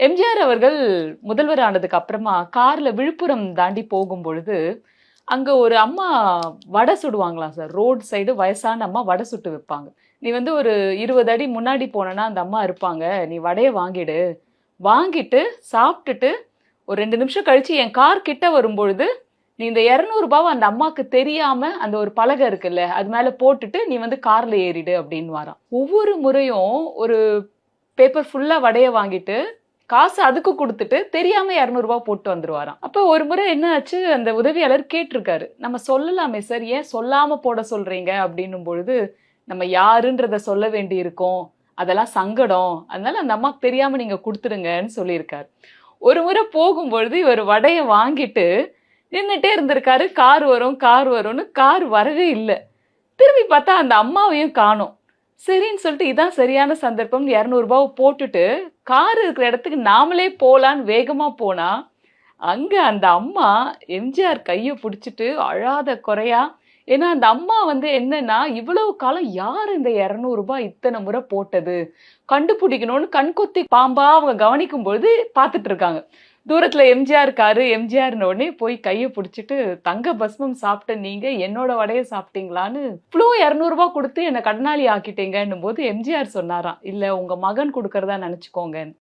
எம்ஜிஆர் அவர்கள் முதல்வர் ஆனதுக்கு அப்புறமா கார்ல விழுப்புரம் தாண்டி போகும்பொழுது, அங்க ஒரு அம்மா வடை சுடுவாங்களாம் சார். ரோட் சைடு வயசான அம்மா வடை சுட்டு விப்பாங்க. "நீ வந்து ஒரு 20 அடி முன்னாடி போனன்னா அந்த அம்மா இருப்பாங்க. நீ வடைய வாங்கிடு. வாங்கிட்டு சாப்ட்டுட்டு ஒரு 2 நிமிஷம் கழிச்சு என் கார் கிட்ட வரும்பொழுது, நீ இந்த ரூ. 200 அந்த அம்மாக்கு தெரியாம அந்த ஒரு பலகை இருக்குல்ல, அது மேல போட்டுட்டு நீ வந்து கார்ல ஏறிடு" அப்டின்னுவாராம். ஒவ்வொரு முறையும் ஒரு பேப்பர் ஃபுல்லா வடைய வாங்கிட்டு காசு அதுக்கு குடுத்துட்டு, தெரியாம ரூ. 200 போட்டு வந்துருவாராம். அப்ப ஒரு முறை என்ன ஆச்சு, அந்த உதவியாளர் கேட்டிருக்காரு. "நம்ம சொல்லலாமே சார், ஏன் சொல்லாம போட சொல்றீங்க?" அப்படின்னும் பொழுது, "நம்ம யாருன்றத சொல்ல வேண்டியிருக்கும். அதெல்லாம் சங்கடம். அதனால அந்த அம்மாக்கு தெரியாம நீங்க குடுத்துருங்கன்னு" சொல்லியிருக்காரு. ஒரு முறை போகும்பொழுது இவரு வடைய வாங்கிட்டு நின்னுட்டே இருந்திருக்காரு. கார் வரும், கார் வரும்னு கார் வரவே இல்ல. திரும்பி பார்த்தா அந்த அம்மாவையும் காணோம். சரின்னு சொல்லிட்டு இதான் சரியான சந்தர்ப்பம்னு ரூ. 200 போட்டுட்டு, கார் இருக்கிற இடத்துக்கு நாமளே போலான்னு வேகமா போனா, அங்க அந்த அம்மா எம்ஜிஆர் கைய புடிச்சுட்டு அழாத குறையா ஏன்னா அந்த அம்மா வந்து என்னன்னா, இவ்வளவு காலம் யார் இந்த ரூ. 200 இத்தன முறை போட்டது? கண்டுபிடிக்கணும்னு கண்கொத்தி பாம்பா அவங்க கவனிக்கும்பொழுது பார்த்துட்டு இருக்காங்க. தூரத்துல எம்ஜிஆர் காரு, எம்ஜிஆர்ன்ன உடனே போய் கைய புடிச்சுட்டு, "தங்க பஸ்மம் சாப்பிட்ட நீங்க என்னோட வடைய சாப்பிட்டீங்களான்னு, இவ்ளோ ரூ. 200 குடுத்து என்ன கடனாளி ஆக்கிட்டீங்கன்னும்போது" எம்ஜிஆர் சொன்னாராம், "இல்ல உங்க மகன் குடுக்கிறதா நெனச்சுக்கோங்கன்னு."